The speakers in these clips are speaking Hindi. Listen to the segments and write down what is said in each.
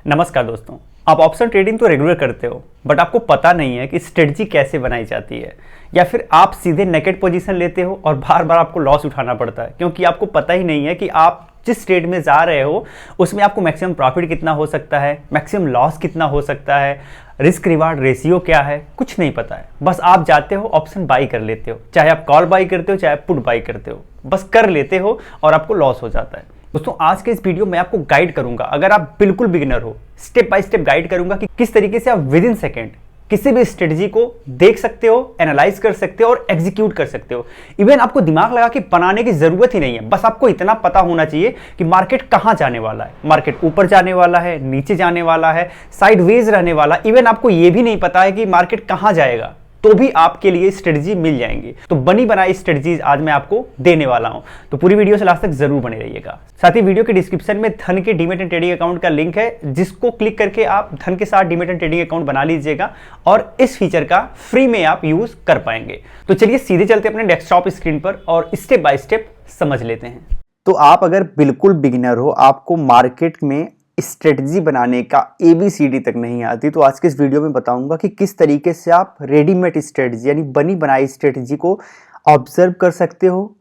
नमस्कार दोस्तों। आप ऑप्शन ट्रेडिंग तो रेगुलर करते हो, बट आपको पता नहीं है कि स्ट्रेटजी कैसे बनाई जाती है, या फिर आप सीधे नेकेड पोजीशन लेते हो और बार बार आपको लॉस उठाना पड़ता है क्योंकि आपको पता ही नहीं है कि आप जिस ट्रेड में जा रहे हो उसमें आपको मैक्सिमम प्रॉफिट कितना हो सकता है, मैक्सिमम लॉस कितना हो सकता है, रिस्क रिवार्ड रेशियो क्या है, कुछ नहीं पता है। बस आप जाते हो, ऑप्शन बाई कर लेते हो, चाहे आप कॉल बाई करते हो चाहे आप पुट बाई करते हो, बस कर लेते हो और आपको लॉस हो जाता है। दोस्तों, आज के इस वीडियो में आपको गाइड करूंगा, अगर आप बिल्कुल बिगिनर हो, स्टेप बाय स्टेप गाइड करूंगा कि किस तरीके से आप विद इन सेकेंड किसी भी स्ट्रेटजी को देख सकते हो, एनालाइज कर सकते हो और एग्जीक्यूट कर सकते हो। इवन आपको दिमाग लगा के बनाने की जरूरत ही नहीं है, बस आपको इतना पता होना चाहिए कि मार्केट कहां जाने वाला है। मार्केट ऊपर जाने वाला है, नीचे जाने वाला है, साइडवेज रहने वाला। इवन आपको यह भी नहीं पता है कि मार्केट कहां जाएगा, तो भी आपके लिए स्ट्रेटजी मिल जाएंगी। तो बनी बनाई स्ट्रेटजीज आज मैं आपको देने वाला हूं, तो पूरी वीडियो से लास्ट तक जरूर बने रहिएगा। साथ ही वीडियो के डिस्क्रिप्शन में धन के डीमैट एंड ट्रेडिंग अकाउंट का लिंक है, जिसको क्लिक करके आप धन के साथ डीमैट एंड ट्रेडिंग अकाउंट बना लीजिएगा और इस फीचर का फ्री में आप यूज कर पाएंगे। तो चलिए सीधे चलते अपने डेस्कटॉप स्क्रीन पर और स्टेप बाय स्टेप समझ लेते हैं। तो आप अगर बिल्कुल बिगिनर हो, आपको मार्केट में स्ट्रेटजी बनाने का ABCD तक नहीं आती, तो आज के इस वीडियो में बताऊंगा कि किस तरीके से आप रेडीमेड स्ट्रेटजी यानी बनी बनाई स्ट्रेटजी को ऑब्जर्व कर सकते हो,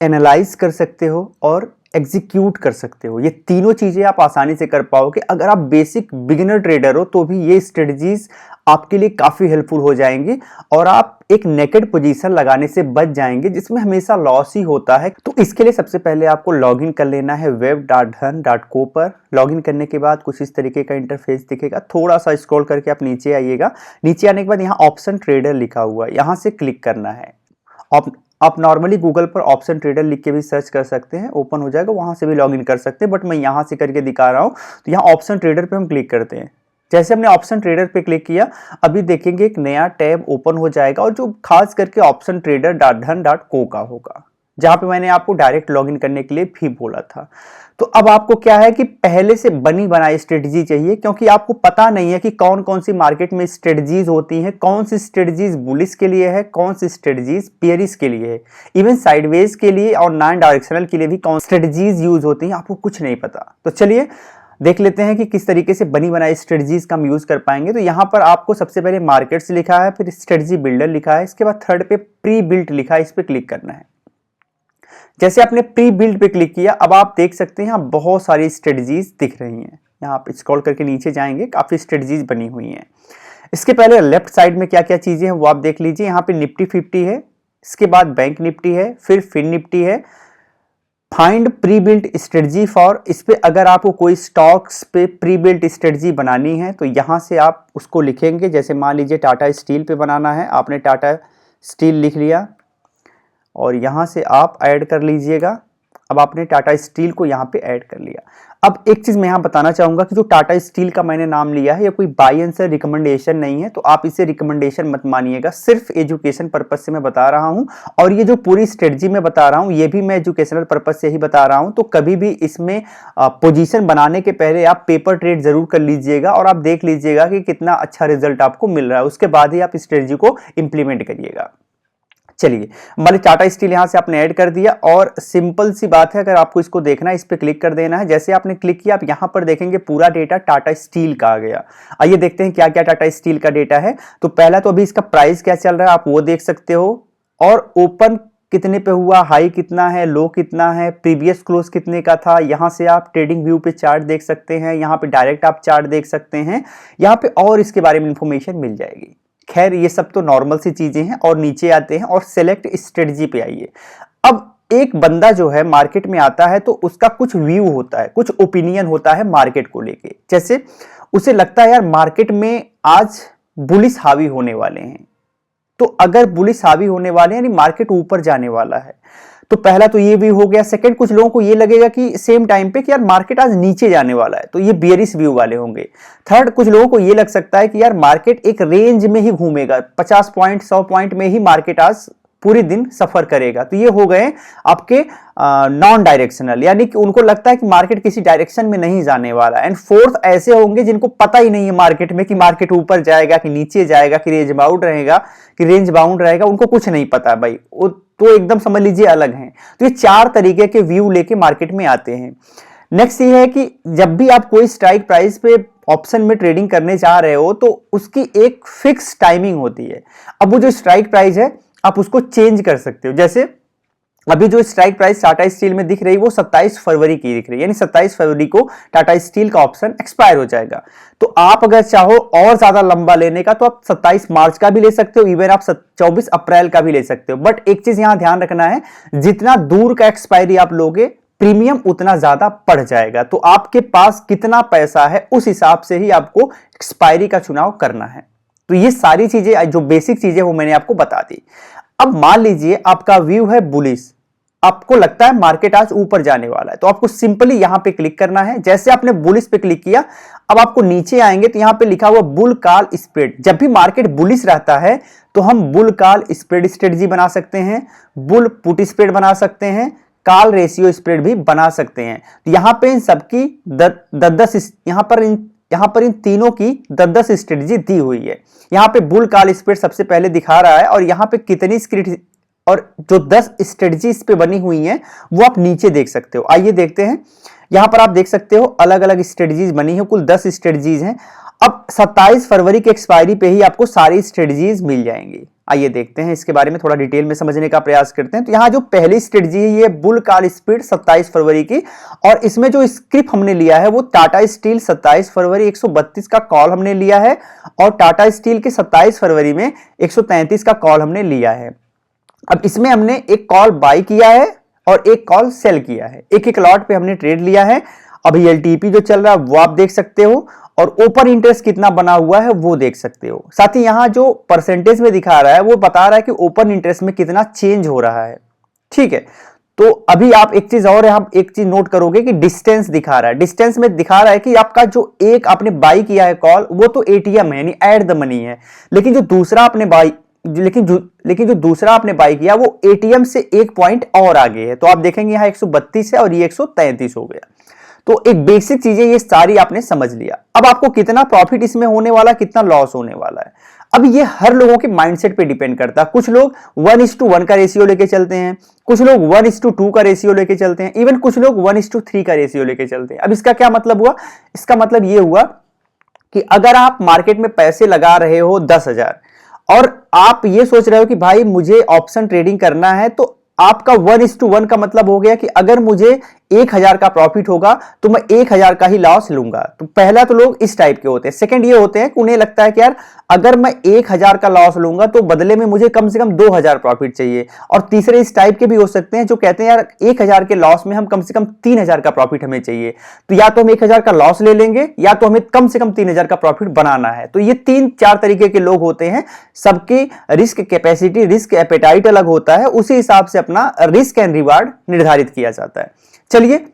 एनालाइज कर सकते हो और एग्जीक्यूट कर सकते हो। ये तीनों चीजें आप आसानी से कर पाओगे। अगर आप बेसिक बिगिनर ट्रेडर हो तो भी ये स्ट्रेटजीज आपके लिए काफी हेल्पफुल हो जाएंगी और आप एक नेकेड पोजीशन लगाने से बच जाएंगे जिसमें हमेशा लॉस ही होता है। तो इसके लिए सबसे पहले आपको लॉगिन कर लेना है web.dhan.co पर। लॉगिन करने के बाद कुछ इस तरीके का इंटरफेस दिखेगा। थोड़ा सा स्क्रॉल करके आप नीचे आइएगा। नीचे आने के बाद यहाँ ऑप्शन ट्रेडर लिखा हुआ है, यहाँ से क्लिक करना है। आप नॉर्मली गूगल पर ऑप्शन ट्रेडर लिख के भी सर्च कर सकते हैं, ओपन हो जाएगा, वहां से भी लॉगिन कर सकते हैं, बट मैं यहाँ से करके दिखा रहा हूँ। तो यहाँ ऑप्शन ट्रेडर पे हम क्लिक करते हैं। जैसे हमने ऑप्शन ट्रेडर पे क्लिक किया, अभी देखेंगे एक नया टैब ओपन हो जाएगा और जो खास करके ऑप्शन trader.dhan.co का होगा, जहां पे मैंने आपको डायरेक्ट लॉगिन करने के लिए भी बोला था। तो अब आपको क्या है कि पहले से बनी बनाई स्ट्रेटजी चाहिए, क्योंकि आपको पता नहीं है कि कौन कौन सी मार्केट में स्ट्रेटजीज होती हैं, कौन सी स्ट्रेटजीज बुलिश के लिए है, कौन सी स्ट्रेटजीज बेयरिश के लिए है, इवन साइडवेज के लिए और नॉन डायरेक्शनल के लिए भी कौन स्ट्रेटजीज यूज होती हैं, आपको कुछ नहीं पता। तो चलिए देख लेते हैं कि किस तरीके से बनी बनाई स्ट्रेटजीज का हम यूज कर पाएंगे। तो यहाँ पर आपको सबसे पहले मार्केट्स लिखा है, फिर स्ट्रेटजी बिल्डर लिखा है, इसके बाद थर्ड पे प्री बिल्ट लिखा है, इस पे क्लिक करना है। जैसे आपने प्री बिल्ड पे क्लिक किया, अब आप देख सकते हैं यहाँ बहुत सारी स्ट्रेटजीज दिख रही हैं। यहाँ आप स्क्रॉल करके नीचे जाएंगे, काफी स्ट्रेटजीज बनी हुई हैं। इसके पहले लेफ्ट साइड में क्या क्या चीजें हैं वो आप देख लीजिए। यहाँ पे निफ्टी 50 है, इसके बाद बैंक निफ्टी है, फिर फिन निफ्टी है, find pre built strategy for. इस पे अगर आपको कोई स्टॉक्स पे प्री बिल्ट स्ट्रेटजी बनानी है तो यहाँ से आप उसको लिखेंगे। जैसे मान लीजिए टाटा स्टील पे बनाना है, आपने टाटा स्टील लिख लिया और यहाँ से आप ऐड कर लीजिएगा। अब आपने टाटा स्टील को यहाँ पे ऐड कर लिया। अब एक चीज मैं यहाँ बताना चाहूंगा कि जो टाटा स्टील का मैंने नाम लिया है, ये कोई बाय एंड सेल रिकमेंडेशन नहीं है, तो आप इसे रिकमेंडेशन मत मानिएगा, सिर्फ एजुकेशन पर्पज से मैं बता रहा हूँ। और ये जो पूरी स्ट्रेटजी मैं बता रहा हूँ, ये भी मैं एजुकेशनल पर्पज से ही बता रहा हूँ। तो कभी भी इसमें पोजीशन बनाने के पहले आप पेपर ट्रेड जरूर कर लीजिएगा और आप देख लीजिएगा कि कितना अच्छा रिजल्ट आपको मिल रहा है, उसके बाद ही आप स्ट्रेटजी को इंप्लीमेंट करिएगा। चलिए, मान टाटा स्टील यहां से आपने ऐड कर दिया और सिंपल सी बात है, अगर आपको इसको देखना है इस पे क्लिक कर देना है। जैसे आपने क्लिक किया, आप यहां पर देखेंगे पूरा डेटा टाटा स्टील का आ गया। आइए देखते हैं क्या क्या टाटा स्टील का डेटा है। तो पहला तो अभी इसका प्राइस क्या चल रहा है आप वो देख सकते हो, और ओपन कितने पे हुआ, हाई कितना है, लो कितना है, प्रीवियस क्लोज कितने का था। यहां से आप ट्रेडिंग व्यू पे चार्ट देख सकते हैं, यहाँ पे डायरेक्ट आप चार्ट देख सकते हैं, यहाँ पे और इसके बारे में इंफॉर्मेशन मिल जाएगी। खैर ये सब तो नॉर्मल सी चीजें हैं। और नीचे आते हैं और सेलेक्ट स्ट्रेटजी पे आइए। अब एक बंदा जो है मार्केट में आता है तो उसका कुछ व्यू होता है, कुछ ओपिनियन होता है मार्केट को लेके। जैसे उसे लगता है यार मार्केट में आज बुलिश हावी होने वाले हैं, तो अगर बुलिश हावी होने वाले हैं यानी मार्केट ऊपर जाने वाला है, तो पहला तो ये व्यू हो गया। सेकंड, कुछ लोगों को ये लगेगा कि सेम टाइम पे कि यार मार्केट आज नीचे जाने वाला है, तो ये बेयरिश व्यू वाले होंगे। थर्ड, कुछ लोगों को ये लग सकता है कि यार मार्केट एक रेंज में ही घूमेगा, 50 पॉइंट 100 पॉइंट में ही मार्केट आज पूरे दिन सफर करेगा। तो ये हो गए आपके नॉन डायरेक्शनल, यानी कि उनको लगता है कि मार्केट किसी डायरेक्शन में नहीं जाने वाला। एंड फोर्थ, ऐसे होंगे जिनको पता ही नहीं है मार्केट में कि मार्केट ऊपर जाएगा कि नीचे जाएगा, कि रेंज बाउंड रहेगा कि रेंज बाउंड रहेगा, उनको कुछ नहीं पता भाई, वो तो एकदम समझ लीजिए अलग हैं। तो ये चार तरीके के व्यू लेके मार्केट में आते हैं। नेक्स्ट ये है कि जब भी आप कोई स्ट्राइक प्राइस पे ऑप्शन में ट्रेडिंग करने जा रहे हो तो उसकी एक फिक्स टाइमिंग होती है। अब वो जो स्ट्राइक प्राइस है आप उसको चेंज कर सकते हो। जैसे अभी जो स्ट्राइक प्राइस टाटा स्टील में दिख रही है वो 27 फरवरी की दिख रही है, यानी 27 फरवरी को टाटा स्टील का ऑप्शन एक्सपायर हो जाएगा। तो आप अगर चाहो और ज्यादा लंबा लेने का तो आप 27 मार्च का भी ले सकते हो, इवन आप 24 अप्रैल का भी ले सकते हो। बट एक चीज यहां ध्यान रखना है, जितना दूर का एक्सपायरी आप लोगे प्रीमियम उतना ज्यादा बढ़ जाएगा। तो आपके पास कितना पैसा है उस हिसाब से ही आपको एक्सपायरी का चुनाव करना है। तो ये सारी चीजें जो बेसिक चीजें वो मैंने आपको बता दी। अब मान लीजिए आपका व्यू है बुलिश, आपको लगता है मार्केट आज ऊपर जाने वाला है, तो आपको सिंपली यहां पे क्लिक करना है। जैसे आपने बुलिश पे क्लिक किया, अब आपको नीचे आएंगे तो यहां पे लिखा हुआ बुल कॉल स्प्रेड। जब भी मार्केट बुलिश रहता है तो हम बुल कॉल स्प्रेड स्ट्रेटजी बना सकते हैं, बुल पुट स्प्रेड बना सकते हैं, कॉल रेशियो स्प्रेड भी बना सकते हैं। तो यहां पे इन सबकी यहां पर इन तीनों की 10-10 स्ट्रेटजी दी हुई है। यहां पे बुल कॉल स्प्रेड सबसे पहले दिखा रहा है और यहां पे कितनी स्क्रिप्ट और जो 10 स्ट्रेटजी इस पे बनी हुई हैं वो आप नीचे देख सकते हो। आइए देखते हैं। यहां पर आप देख सकते हो अलग अलग स्ट्रेटजीज बनी है, कुल 10 स्ट्रेटजीज हैं। अब 27 फरवरी की एक्सपायरी पे ही आपको सारी स्ट्रेटजीज मिल जाएंगी। आइए देखते हैं, इसके बारे में थोड़ा डिटेल में समझने का प्रयास करते हैं। तो यहाँ जो पहली स्ट्रेटजी है ये बुल कॉल स्प्रेड 27 फरवरी की, और इसमें जो स्क्रिप्ट हमने लिया है वो टाटा स्टील 27 फरवरी 132 का कॉल हमने लिया है, और टाटा स्टील के 27 फरवरी में 133 का कॉल हमने लिया है। अब इसमें हमने एक कॉल बाय किया है और एक कॉल सेल किया है, एक एक लॉट पे हमने ट्रेड लिया है। अभी एलटीपी जो चल रहा है वो आप देख सकते हो, और ओपन इंटरेस्ट कितना बना हुआ है वो देख सकते हो। साथ ही यहां जो परसेंटेज में दिखा रहा है वो बता रहा है कि ओपन इंटरेस्ट में कितना चेंज हो रहा है। ठीक है, तो अभी आप एक चीज और हम एक चीज नोट करोगे कि डिस्टेंस दिखा रहा है। डिस्टेंस में दिखा रहा है कि आपका जो एक आपने बाई किया है कॉल वो तो एटीएम है, यानी एट द मनी है, लेकिन जो दूसरा आपने बाई किया वो एटीएम से एक पॉइंट और आगे है। तो आप देखेंगे यहाँ 132 है और ये 133 हो गया। तो एक बेसिक चीजें ये सारी आपने समझ लिया। अब आपको कितना प्रॉफिट इसमें होने वाला, कितना लॉस होने वाला है, अब ये हर लोगों के माइंडसेट पे डिपेंड करता है। कुछ लोग 1:1 का रेशियो लेके चलते हैं, कुछ लोग 1:2 का रेशियो लेके चलते हैं, इवन कुछ लोग 1:3 का रेशियो लेके चलते हैं। अब इसका क्या मतलब हुआ? इसका मतलब ये हुआ कि अगर आप मार्केट में पैसे लगा रहे हो 10,000 और आप ये सोच रहे हो कि भाई मुझे ऑप्शन ट्रेडिंग करना है, तो आपका 1:1 का मतलब हो गया कि अगर मुझे 1,000 का प्रॉफिट होगा तो मैं 1,000 का ही लॉस लूंगा। तो पहला तो लोग इस टाइप के होते हैं। सेकंड ये होते हैं कि उन्हें लगता है कि यार अगर मैं 1,000 का लॉस लूंगा तो बदले में मुझे कम से कम 2,000 प्रॉफिट चाहिए। और तीसरे इस टाइप के भी हो सकते हैं जो कहते हैं यार 1,000 के लॉस में हम कम से कम 3,000 का प्रॉफिट हमें चाहिए, तो या तो हम 1,000 का लॉस ले लेंगे या तो हमें कम से कम 3,000 का प्रॉफिट बनाना है। तो ये 3-4 तरीके के लोग होते हैं। सबकी रिस्क कैपेसिटी, रिस्क एपेटाइट अलग होता है, उसी हिसाब से अपना रिस्क एंड रिवार्ड निर्धारित किया जाता है। चलिए,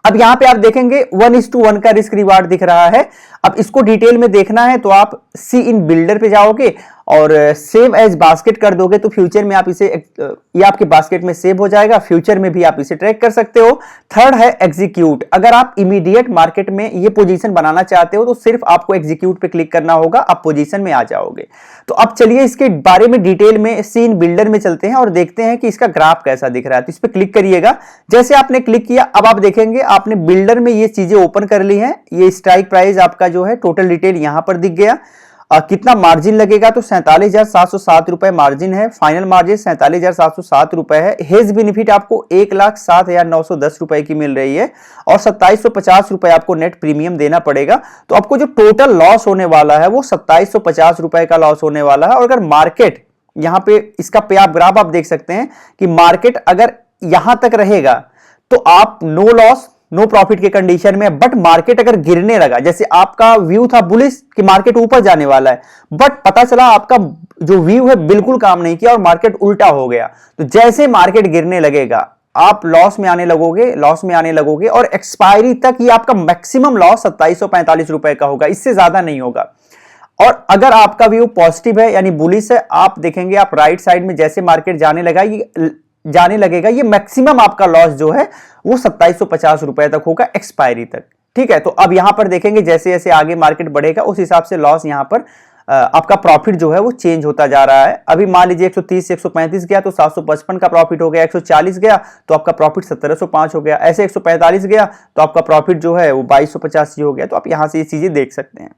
अब यहां पे आप देखेंगे 1:1 का रिस्क रिवार्ड दिख रहा है। अब इसको डिटेल में देखना है तो आप सी इन बिल्डर पे जाओगे और सेव एज बास्केट कर दोगे तो फ्यूचर में आप इसे, ये आपके बास्केट में सेव हो जाएगा, फ्यूचर में भी आप इसे ट्रैक कर सकते हो। थर्ड है एग्जीक्यूट। अगर आप इमीडिएट मार्केट में ये पोजीशन बनाना चाहते हो तो सिर्फ आपको एग्जीक्यूट पे क्लिक करना होगा, आप पोजीशन में आ जाओगे। तो अब चलिए इसके बारे में डिटेल में सी इन बिल्डर में चलते हैं और देखते हैं कि इसका ग्राफ कैसा दिख रहा है। तो इस पर क्लिक करिएगा। जैसे आपने क्लिक किया, अब आप देखेंगे आपने बिल्डर में ये चीजें ओपन कर ली हैं। ये स्ट्राइक प्राइस आपका जो है टोटल डिटेल यहां पर दिख गया। कितना मार्जिन लगेगा तो 47,707 रुपए मार्जिन है। फाइनल मार्जिन 47,707 रुपए है। हेज बेनिफिट आपको 1,07,910 रुपए की मिल रही है और 2,750 रुपए आपको नेट प्रीमियम देना पड़ेगा। तो आपको जो टोटल लॉस होने वाला है वो 2,750 रुपए का लॉस होने वाला है। और अगर मार्केट यहां पे इसका पे आप ग्राफ आप देख सकते हैं कि मार्केट अगर यहां तक रहेगा तो आप नो लॉस नो प्रॉफिट के कंडीशन में। बट मार्केट अगर गिरने लगा, जैसे आपका व्यू था बुलिश कि मार्केट ऊपर जाने वाला है, बट पता चला आपका जो व्यू है बिल्कुल काम नहीं किया और मार्केट उल्टा हो गया, तो जैसे मार्केट गिरने लगेगा आप लॉस में आने लगोगे और एक्सपायरी तक ये आपका मैक्सिमम लॉस 2,745 रुपए का होगा, इससे ज्यादा नहीं होगा। और अगर आपका व्यू पॉजिटिव है यानी बुलिश है, आप देखेंगे आप राइट साइड में जैसे मार्केट जाने लगेगा ये मैक्सिमम आपका लॉस जो है वो 2,750 रुपए तक होगा एक्सपायरी तक। ठीक है, तो अब यहां पर देखेंगे जैसे जैसे आगे मार्केट बढ़ेगा उस हिसाब से लॉस यहां पर आपका प्रॉफिट जो है वो चेंज होता जा रहा है। अभी मान लीजिए 130 से 135 गया तो 755 का प्रॉफिट हो गया, 140 गया तो आपका प्रॉफिट 1705 हो गया, ऐसे 145 गया तो आपका प्रॉफिट जो है वो 2285 हो गया। तो आप यहां से ये चीजें देख सकते हैं।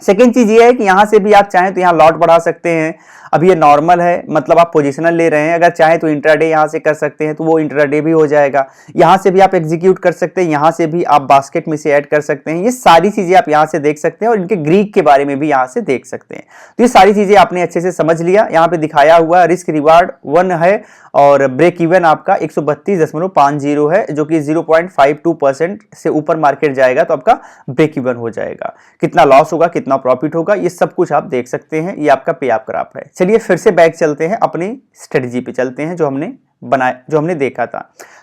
सेकेंड चीज ये है कि यहां से भी आप चाहें तो यहां लॉट बढ़ा सकते हैं। अभी ये नॉर्मल है, मतलब आप पोजीशनल ले रहे हैं, अगर चाहें तो इंट्राडे यहां से कर सकते हैं तो वो इंट्राडे भी हो जाएगा। यहां से भी आप एग्जीक्यूट कर सकते हैं, यहां से भी आप बास्केट में से ऐड कर सकते हैं। ये सारी चीजें आप यहां से देख सकते हैं और इनके ग्रीक के बारे में भी यहां से देख सकते हैं। तो ये सारी चीजें आपने अच्छे से समझ लिया। यहाँ पे दिखाया हुआ रिस्क रिवार्ड 1 है और ब्रेक इवन आपका 132.50 है, जो कि 0.52% से ऊपर मार्केट जाएगा तो आपका ब्रेक इवन हो जाएगा। कितना लॉस होगा, कितना प्रॉफिट होगा, ये सब कुछ आप देख सकते हैं। ये आपका पे आप ग्राफ है। चलिए फिर से बैक चलते हैं, अपनी स्ट्रेटजी पे चलते हैं जो हमने देखा था।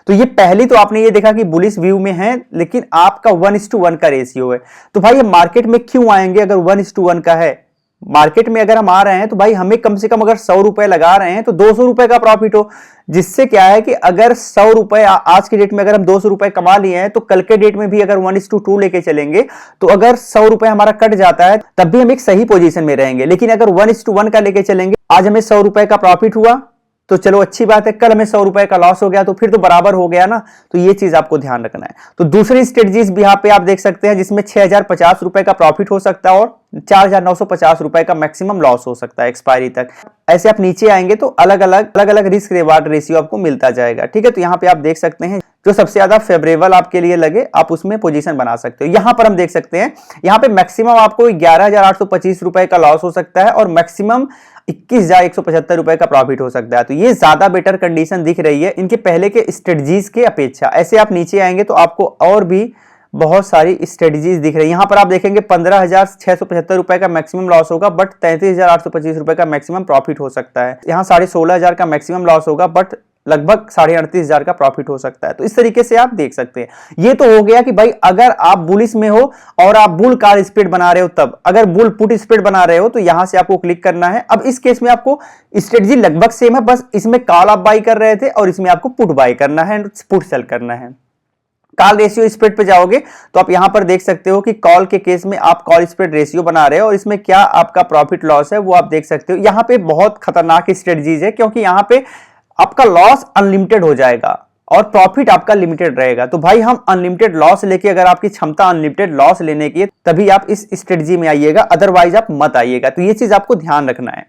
तो ये पहली तो आपने ये देखा कि बुलिश व्यू में है, लेकिन आपका 1:1 का रेशियो है। तो भाई ये मार्केट में क्यों आएंगे अगर 1:1 का है? मार्केट में अगर हम आ रहे हैं तो भाई हमें कम से कम अगर 100 रुपए लगा रहे हैं तो 200 रुपए का प्रॉफिट हो, जिससे क्या है कि अगर 100 रुपए आज की डेट में अगर हम 200 रुपए कमा लिए हैं तो कल के डेट में भी अगर 1:2 लेके चलेंगे तो अगर 100 रुपए हमारा कट जाता है तब भी हम एक सही पोजीशन में रहेंगे। लेकिन अगर 1:1 का लेके चलेंगे, आज हमें 100 रुपए का प्रॉफिट हुआ तो चलो अच्छी बात है, कल हमें 100 रुपए का लॉस हो गया तो फिर तो बराबर हो गया ना। तो ये चीज आपको ध्यान रखना है। तो दूसरी स्ट्रेटजीज भी यहाँ पे आप देख सकते हैं जिसमें 6050 रुपए का प्रॉफिट हो सकता है और 4950 रुपए का मैक्सिमम लॉस हो सकता है एक्सपायरी तक। ऐसे आप नीचे आएंगे तो अलग अलग रिस्क रिवार्ड रेशियो आपको मिलता जाएगा। ठीक है, तो यहाँ पे आप देख सकते हैं जो सबसे ज्यादा फेवरेबल आपके लिए लगे आप उसमें पोजीशन बना सकते हो। यहां पर हम देख सकते हैं, यहाँ पे मैक्सिमम आपको 11,825 रुपए का लॉस हो सकता है और मैक्सिमम 21,175 रुपए का प्रॉफिट हो सकता है। तो ये ज्यादा बेटर कंडीशन दिख रही है इनके पहले के स्ट्रेटजीज के अपेक्षा। ऐसे आप नीचे आएंगे तो आपको और भी बहुत सारी स्ट्रेटजीज दिख रही है। यहां पर आप देखेंगे 15,675 रुपए का मैक्सिमम लॉस होगा बट 33,825 रुपए का मैक्सिमम प्रॉफिट हो सकता है। यहाँ 16,500 का मैक्सिमम लॉस होगा बट लगभग 38,500 का प्रॉफिट हो सकता है। तो इस तरीके से आप देख सकते हैं। ये तो हो गया कि भाई अगर आप बुलिश में हो और आप बुल कॉल स्प्रेड बना रहे हो, तब अगर बुल पुट स्प्रेड बना रहे हो तो यहां से आपको क्लिक करना है। अब इस केस में आपको स्ट्रेटजी लगभग सेम है, बस इसमें कॉल आप बाई कर रहे थे और इसमें आपको पुट बाई करना है, पुट सेल करना है। कॉल रेशियो स्प्रेड पे जाओगे तो आप यहां पर देख सकते हो कि कॉल के केस में आप कॉल स्प्रेड रेशियो बना रहे हो और इसमें क्या आपका प्रॉफिट लॉस है वो आप देख सकते हो। यहां पे बहुत खतरनाक स्ट्रेटजीज है क्योंकि यहां पे आपका लॉस अनलिमिटेड हो जाएगा और प्रॉफिट आपका लिमिटेड रहेगा। तो भाई हम अनलिमिटेड लॉस लेके, अगर आपकी क्षमता अनलिमिटेड लॉस लेने की है तभी आप इस स्ट्रेटजी में आइएगा, अदरवाइज आप मत आइएगा। तो ये चीज आपको ध्यान रखना है।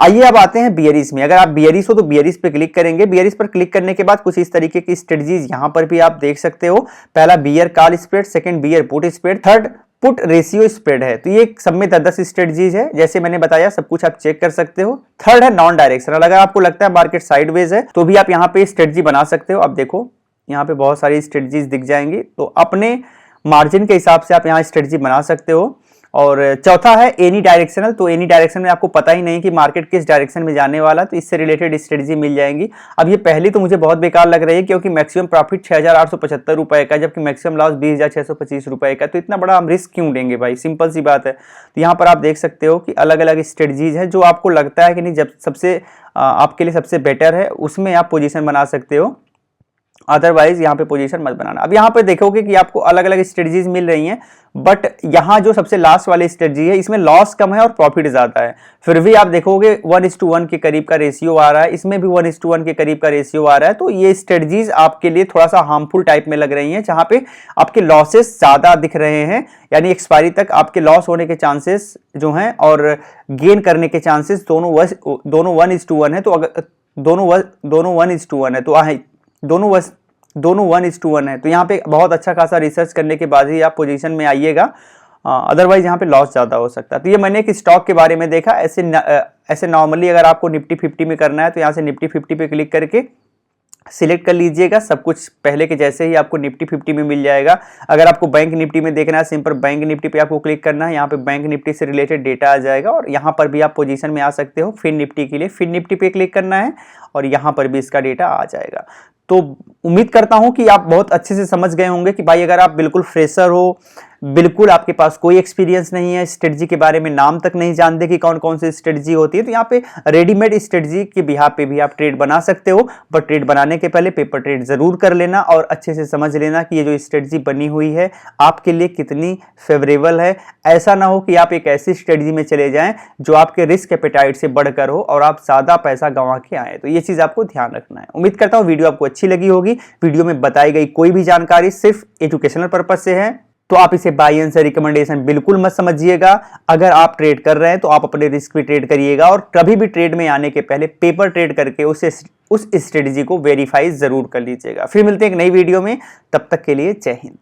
आइए अब आते हैं बियरिश में। अगर आप बियरिश हो तो बियरिश पे क्लिक करेंगे। बियरिश पर क्लिक करने के बाद कुछ इस तरीके की स्ट्रेटजीज यहां पर भी आप देख सकते हो। पहला bear call spread, second bear put spread, third put ratio spread है। तो ये सब में 10 स्ट्रेटजीज है, जैसे मैंने बताया सब कुछ आप चेक कर सकते हो। थर्ड है नॉन डायरेक्शनल। अगर आपको लगता है मार्केट साइडवेज है तो भी आप यहाँ पे स्ट्रेटजी बना सकते हो। अब देखो यहाँ पे बहुत सारी स्ट्रेटजीज दिख जाएंगी, तो अपने मार्जिन के हिसाब से आप यहाँ स्ट्रेटजी बना सकते हो। और चौथा है एनी डायरेक्शनल। तो एनी डायरेक्शन में आपको पता ही नहीं कि मार्केट किस डायरेक्शन में जाने वाला, तो इससे रिलेटेड स्ट्रेटजी मिल जाएंगी। अब ये पहली तो मुझे बहुत बेकार लग रही है क्योंकि मैक्सिमम प्रॉफिट 6,875 रुपए का, जबकि मैक्सिमम लॉस 20,625 रुपए का। तो इतना बड़ा हम रिस्क क्यों लेंगे भाई, सिंपल सी बात है। तो यहाँ पर आप देख सकते हो कि अलग अलग स्ट्रेटजीज है जो आपको लगता है कि नहीं जब सबसे आपके लिए सबसे बेटर है उसमें आप पोजीशन बना सकते हो, अदरवाइज यहाँ पे पोजीशन मत बनाना। अब यहाँ पे देखोगे कि आपको अलग अलग स्ट्रेटजीज मिल रही हैं, बट यहाँ जो सबसे लास्ट वाली स्ट्रेटजी है इसमें लॉस कम है और प्रॉफिट ज्यादा है। फिर भी आप देखोगे 1:1 के करीब का रेशियो आ रहा है, इसमें भी 1:1 के करीब का रेशियो आ रहा है। तो ये स्ट्रेटजीज आपके लिए थोड़ा सा हार्मफुल टाइप में लग रही हैं, जहां पे आपके लॉसेस ज्यादा दिख रहे हैं, यानी एक्सपायरी तक आपके लॉस होने के चांसेस जो हैं और गेन करने के चांसेस दोनों 1:1 है। तो अगर दोनों 1:1 है तो दोनों 1:1 है। तो यहाँ पे बहुत अच्छा खासा रिसर्च करने के बाद ही आप पोजीशन में आइएगा, अदरवाइज यहाँ पे लॉस ज़्यादा हो सकता है। तो ये मैंने एक स्टॉक के बारे में देखा। ऐसे नॉर्मली अगर आपको निफ्टी 50 में करना है तो यहाँ से निफ्टी 50 पे क्लिक करके सिलेक्ट कर लीजिएगा। सब कुछ पहले के जैसे ही आपको निफ्टी 50 में मिल जाएगा। अगर आपको बैंक निफ्टी में देखना है, सिंपल बैंक निफ्टी पे आपको क्लिक करना है। यहाँ पे बैंक निफ्टी से रिलेटेड डेटा आ जाएगा और यहाँ पर भी आप पोजीशन में आ सकते हो। फिन निफ्टी के लिए फिन निफ्टी पे क्लिक करना है और यहाँ पर भी इसका डेटा आ जाएगा। तो उम्मीद करता हूं कि आप बहुत अच्छे से समझ गए होंगे कि भाई अगर आप बिल्कुल फ्रेशर हो, बिल्कुल आपके पास कोई एक्सपीरियंस नहीं है, स्ट्रेटजी के बारे में नाम तक नहीं जानते कि कौन कौन सी स्ट्रेटजी होती है, तो यहाँ पे रेडीमेड स्ट्रेटजी के बिहार पे भी आप ट्रेड बना सकते हो। बट ट्रेड बनाने के पहले पेपर ट्रेड जरूर कर लेना और अच्छे से समझ लेना कि ये जो स्ट्रेटजी बनी हुई है आपके लिए कितनी फेवरेबल है। ऐसा ना हो कि आप एक ऐसी स्ट्रेटजी में चले जाएं जो आपके रिस्क एपेटाइट से बढ़कर हो और आप ज्यादा पैसा गंवा के आए। तो ये चीज आपको ध्यान रखना है। उम्मीद करता हूं वीडियो आपको अच्छी लगी होगी। वीडियो में बताई गई कोई भी जानकारी सिर्फ एजुकेशनल पर्पज से है, तो आप इसे बाय एंड से रिकमेंडेशन बिल्कुल मत समझिएगा। अगर आप ट्रेड कर रहे हैं तो आप अपने रिस्क पे ट्रेड करिएगा और कभी भी ट्रेड में आने के पहले पेपर ट्रेड करके उस स्ट्रेटजी को वेरीफाई जरूर कर लीजिएगा। फिर मिलते हैं एक नई वीडियो में, तब तक के लिए जय हिंद।